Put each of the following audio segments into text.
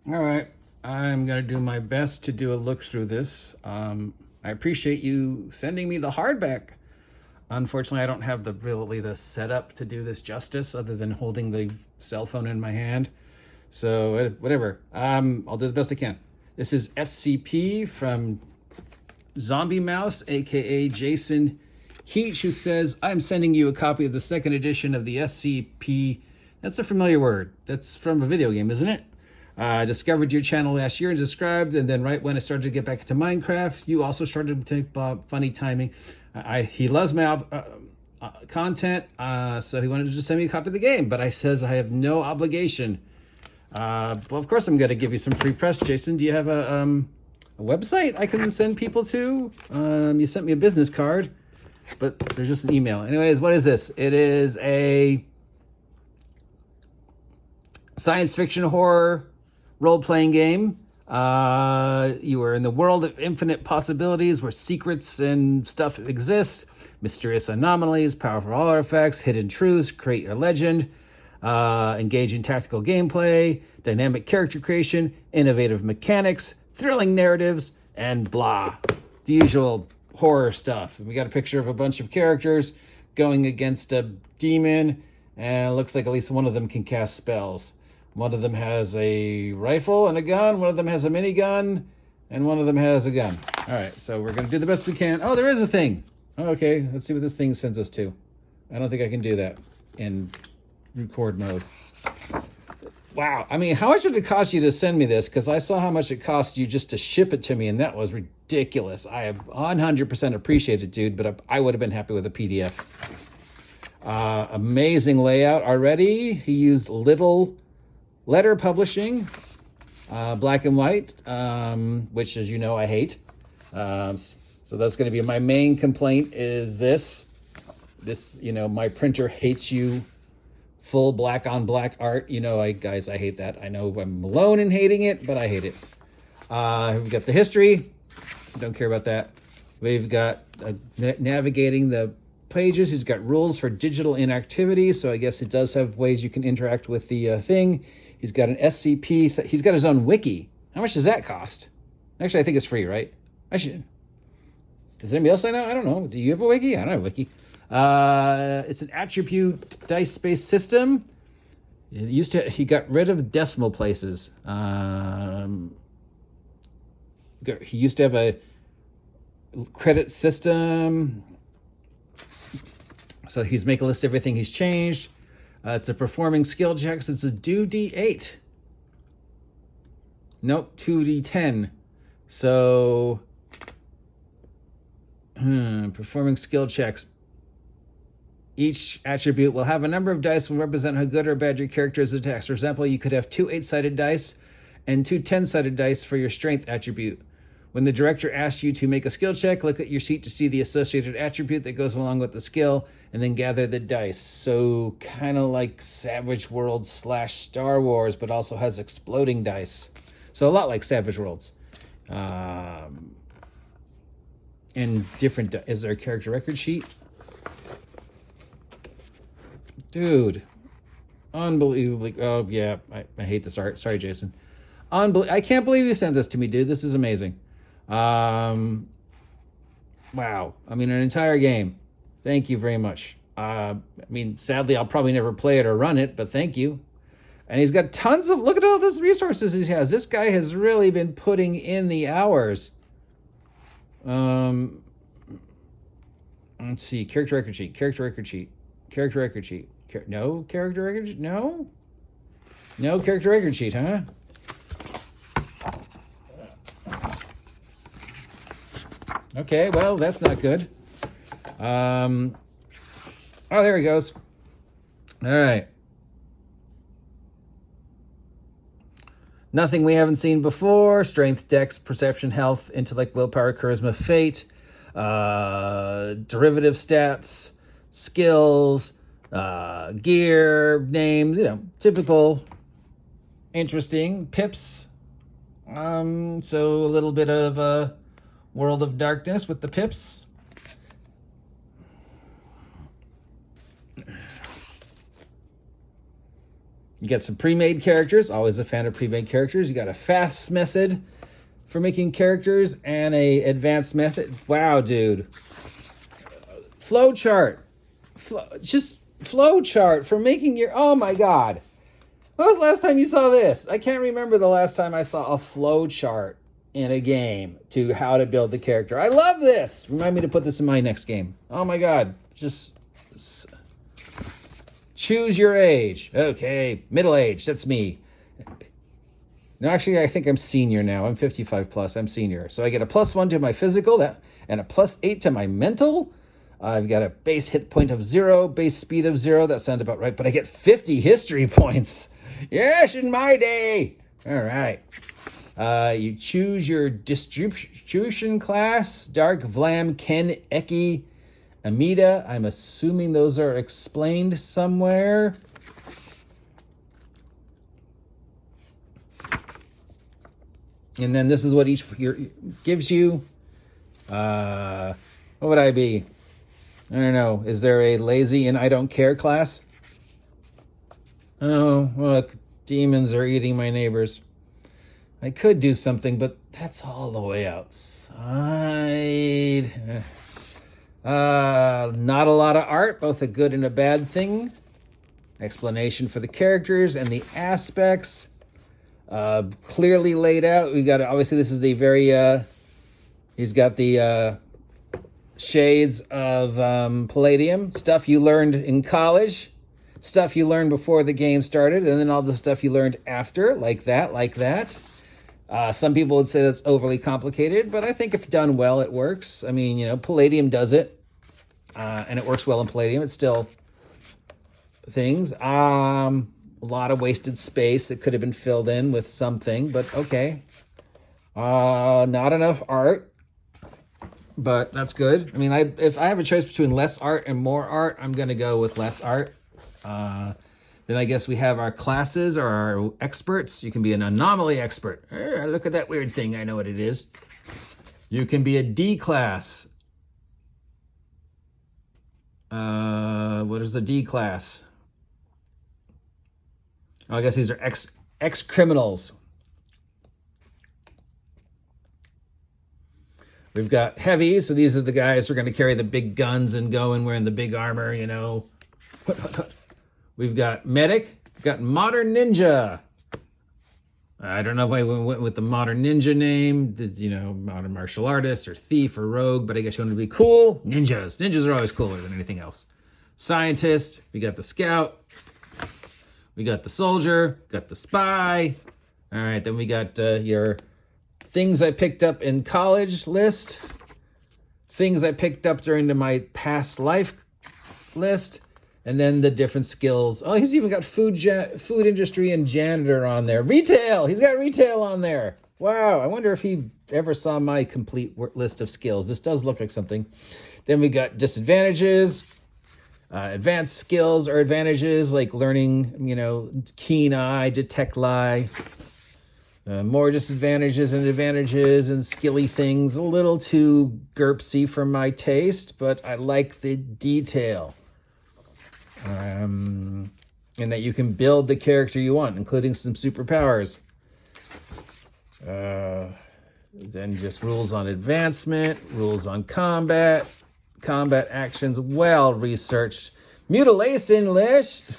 All right, I'm gonna do my best to do a look through this. I appreciate you sending me the hardback. Unfortunately, I don't have the setup to do this justice, other than holding the cell phone in my hand. So whatever. I'll do the best I can. This is SCP from zombimouse, aka Jason Keach, who says, "I'm sending you a copy of the second edition of the SCP." That's a familiar word. That's from a video game, isn't it? I discovered your channel last year and subscribed, and then right when I started to get back into Minecraft, you also started to take funny timing. He loves my content, so he wanted to just send me a copy of the game, but I says I have no obligation. Well, of course I'm going to give you some free press, Jason. Do you have a website I can send people to? You sent me a business card, but there's just an email. Anyways, what is this? It is a science fiction horror role-playing game. You are in the world of infinite possibilities where secrets and stuff exist, mysterious anomalies, powerful artifacts, hidden truths, create your legend, engage in tactical gameplay, dynamic character creation, innovative mechanics, thrilling narratives, and blah. The usual horror stuff. We got a picture of a bunch of characters going against a demon, and it looks like at least one of them can cast spells. One of them has a rifle and a gun. One of them has a minigun. And one of them has a gun. All right, so we're going to do the best we can. Oh, there is a thing. Okay, let's see what this thing sends us to. I don't think I can do that in record mode. Wow. I mean, how much would it cost you to send me this? Because I saw how much it cost you just to ship it to me, and that was ridiculous. I 100% appreciate it, dude, but I would have been happy with a PDF. Amazing layout already. He used Little Letter Publishing, black and white, which, as you know, I hate. So that's going to be my main complaint is this. My printer hates you. Full black on black art. Guys, I hate that. I know I'm alone in hating it, but I hate it. We've got the history. Don't care about that. We've got navigating the pages. He's got rules for digital inactivity. So I guess it does have ways you can interact with the thing. He's got an SCP. He's got his own wiki. How much does that cost? Actually, I think it's free, right? I should. Does anybody else I know? I don't know. Do you have a wiki? I don't have a wiki. It's an attribute dice-based system. He got rid of decimal places. He used to have a credit system. So he's making a list of everything he's changed. It's a performing skill checks. It's a 2d8. Nope, 2d10. So, performing skill checks. Each attribute will have a number of dice will represent how good or bad your character is at attacks. For example, you could have 2 8-sided dice and 2 10-sided dice for your strength attribute. When the director asks you to make a skill check, look at your sheet to see the associated attribute that goes along with the skill, and then gather the dice. So kind of like Savage Worlds / Star Wars, but also has exploding dice. So a lot like Savage Worlds. And different. Is there a character record sheet? Dude, unbelievably. Oh yeah, I hate this art. Sorry, Jason. I can't believe you sent this to me, dude. This is amazing. Wow. I mean, an entire game. Thank you very much. Sadly, I'll probably never play it or run it, but thank you. And he's got tons of, look at all these resources he has. This guy has really been putting in the hours. Let's see, character record sheet. No character record sheet? No character record sheet, huh? Okay, well, that's not good. Oh, there he goes. All right. Nothing we haven't seen before. Strength, dex, perception, health, intellect, willpower, charisma, fate, derivative stats, skills, gear, names, typical, interesting, pips. So a little bit of World of Darkness with the pips. You get some pre-made characters. Always a fan of pre-made characters. You got a fast method for making characters and a advanced method. Wow, dude. Flowchart. Just flowchart for making your... Oh, my God. When was the last time you saw this? I can't remember the last time I saw a flowchart in a game to how to build the character. I love this. Remind me to put this in my next game. Oh, my God. Just... Choose your age. Okay, middle age. That's me. No, actually, I think I'm senior now. I'm 55 plus. I'm senior. So I get a +1 to my physical and a +8 to my mental. I've got a base hit point of 0, base speed of 0. That sounds about right. But I get 50 history points. Yes, in my day. All right. You choose your distribution class. Dark, Vlam, Ken, Eki, Amida. I'm assuming those are explained somewhere. And then this is what each gives you. What would I be? I don't know. Is there a lazy and I don't care class? Oh, look. Demons are eating my neighbors. I could do something, but that's all the way outside. Not a lot of art, both a good and a bad thing. Explanation for the characters and the aspects. Clearly laid out. We got, obviously this is the very, he's got the shades of Palladium, stuff you learned in college, stuff you learned before the game started, and then all the stuff you learned after, like that. Some people would say that's overly complicated, but I think if done well, it works. I mean, you know, Palladium does it, and it works well in Palladium. It's still things. A lot of wasted space that could have been filled in with something, but okay. Not enough art, but that's good. I mean, if I have a choice between less art and more art, I'm going to go with less art. Then I guess we have our classes or our experts. You can be an anomaly expert. Look at that weird thing. I know what it is. You can be a D class. What is a D class? Oh, I guess these are ex-criminals. We've got heavy, so these are the guys who are going to carry the big guns and go in wearing the big armor, you know. We've got medic, got modern ninja. I don't know why we went with the modern ninja name, you know, modern martial artist or thief or rogue, but I guess you want to be cool. Ninjas. Ninjas are always cooler than anything else. Scientist, we got the scout. We got the soldier, got the spy. All right, then we got your things I picked up in college list, things I picked up during my past life list, and then the different skills. Oh, he's even got food industry and janitor on there. Retail, he's got retail on there. Wow, I wonder if he ever saw my complete list of skills. This does look like something. Then we got disadvantages. Advanced skills or advantages like learning, you know, keen eye, detect lie. More disadvantages and advantages and skilly things. A little too GURPSy for my taste, but I like the detail. And that you can build the character you want, including some superpowers. Then just rules on advancement, rules on combat actions, well researched. Mutilation list.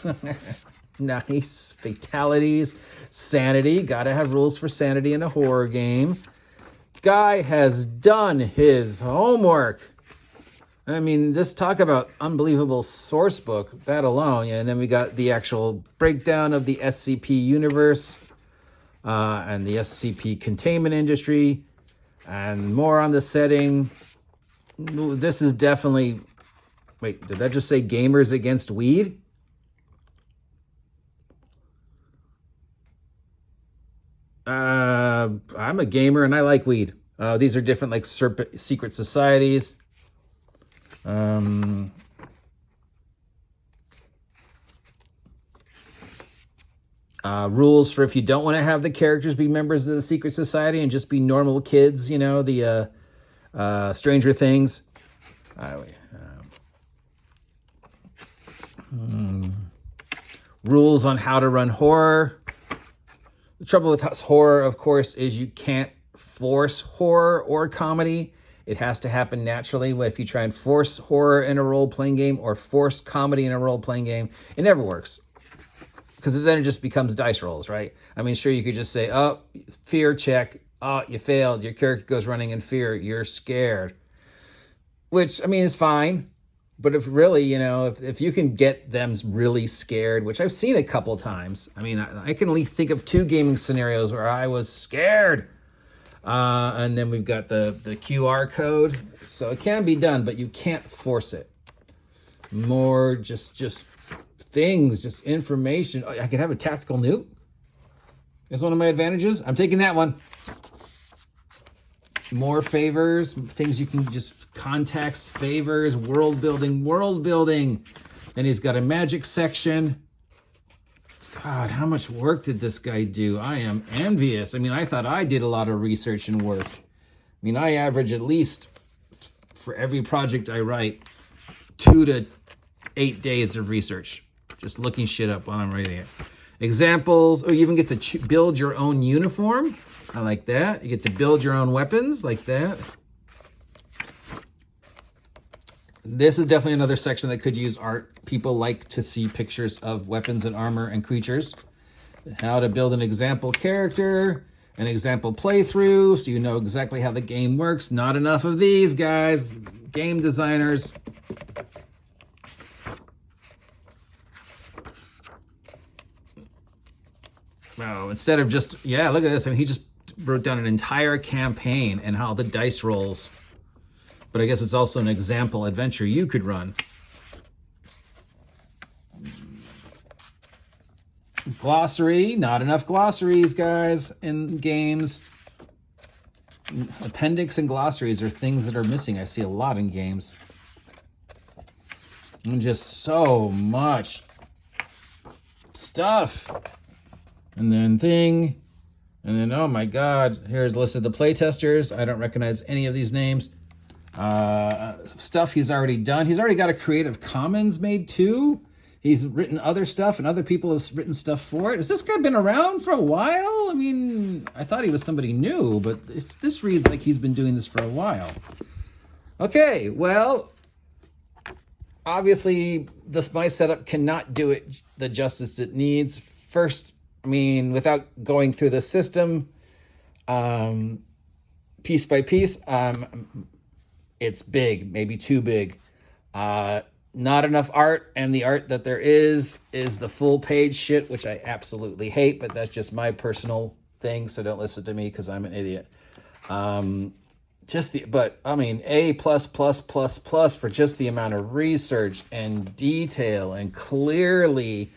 Nice. Fatalities. Sanity. Gotta have rules for sanity in a horror game. Guy has done his homework. I mean, this talk about unbelievable source book, that alone. Yeah, and then we got the actual breakdown of the SCP universe and the SCP containment industry and more on the setting. This is definitely... Wait, did that just say gamers against weed? I'm a gamer and I like weed. These are different, like, secret societies. Rules for if you don't want to have the characters be members of the secret society and just be normal kids, you know, the Stranger Things. rules on how to run horror. The trouble with horror, of course, is you can't force horror or comedy. It has to happen naturally. But if you try and force horror in a role-playing game or force comedy in a role-playing game, it never works. Because then it just becomes dice rolls, right? I mean, sure, you could just say, oh, fear check. Oh, you failed. Your character goes running in fear. You're scared. Which, I mean, is fine. But if really, you know, if you can get them really scared, which I've seen a couple times. I mean, I can only think of 2 gaming scenarios where I was scared. And then we've got the QR code. So it can be done, but you can't force it. More just things, just information. Oh, I could have a tactical nuke. That's one of my advantages. I'm taking that one. More favors, things you can just context, favors, world building. Then he's got a magic section. God, how much work did this guy do? I am envious. I mean, I thought I did a lot of research and work. I mean, I average at least, for every project I write, 2 to 8 days of research. Just looking shit up while I'm writing it. Examples. Oh, you even get to build your own uniform. I like that. You get to build your own weapons like that. This is definitely another section that could use art. People like to see pictures of weapons and armor and creatures. How to build an example character, an example playthrough, so you know exactly how the game works. Not enough of these, guys. Game designers. Oh, instead of just, yeah, look at this. I mean, he just wrote down an entire campaign and how the dice rolls. But I guess it's also an example adventure you could run. Glossary. Not enough glossaries, guys, in games. Appendix and glossaries are things that are missing. I see a lot in games. And just so much stuff. And then thing. And then, oh my God, here's a list of the playtesters. I don't recognize any of these names. Stuff he's already done. He's already got a Creative Commons made too. He's written other stuff and other people have written stuff for it. Has this guy been around for a while? I mean, I thought he was somebody new, but this reads like he's been doing this for a while. Okay, well, obviously my setup cannot do it the justice it needs. First, I mean, without going through the system, piece by piece, it's big, maybe too big. Not enough art, and the art that there is the full page shit, which I absolutely hate, but that's just my personal thing, so don't listen to me because I'm an idiot. But I mean, A++++ for just the amount of research and detail and clearly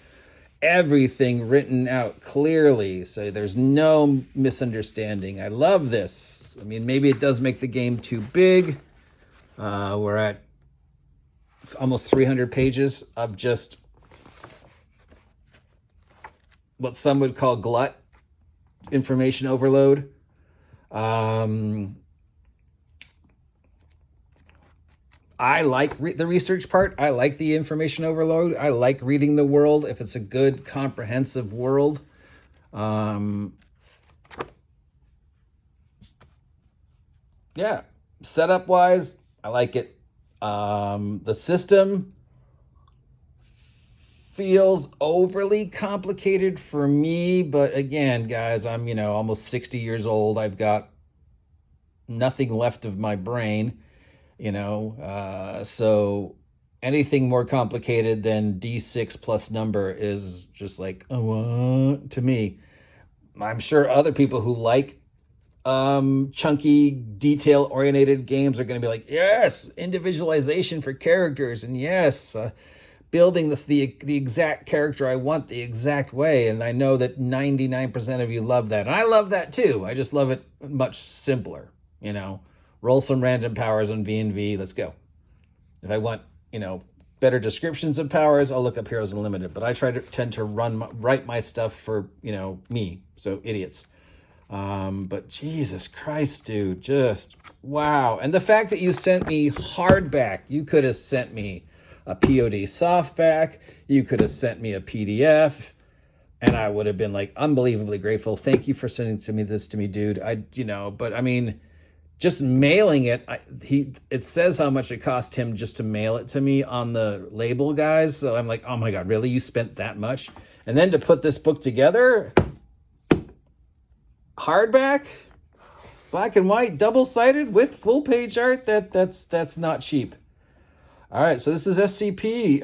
everything written out clearly, so there's no misunderstanding. I love this. I mean, maybe it does make the game too big. We're at almost 300 pages of just what some would call glut, information overload. I like the research part. I like the information overload. I like reading the world if it's a good, comprehensive world. Yeah, setup-wise, I like it. The system feels overly complicated for me, but again, guys, I'm, almost 60 years old. I've got nothing left of my brain. So anything more complicated than D6 plus number is just like, to me. I'm sure other people who like chunky, detail-oriented games are going to be like, yes, individualization for characters, and yes, building the exact character I want the exact way. And I know that 99% of you love that, and I love that too. I just love it much simpler, Roll some random powers on V&V. Let's go. If I want, better descriptions of powers, I'll look up Heroes Unlimited. But I tend to write my stuff for, me. So idiots. But Jesus Christ, dude, just wow. And the fact that you sent me hardback, you could have sent me a POD softback. You could have sent me a PDF, and I would have been like unbelievably grateful. Thank you for sending this to me, dude. But I mean, just mailing it, it says how much it cost him just to mail it to me on the label, guys. So I'm like, oh my God, really? You spent that much? And then to put this book together, hardback, black and white, double-sided with full page art, that's not cheap. All right, so this is SCP.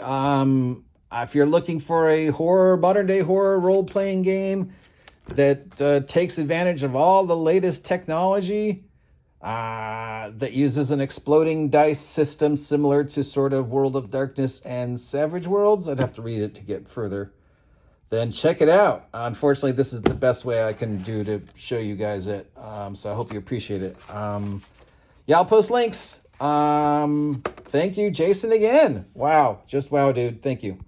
If you're looking for a modern day horror role-playing game that takes advantage of all the latest technology, that uses an exploding dice system similar to sort of World of Darkness and Savage Worlds, I'd have to read it to get further, then check it out. Unfortunately, this is the best way I can do to show you guys it. So I hope you appreciate it. Yeah, I'll post links. Thank you, Jason, again. Wow. Just wow, dude. Thank you.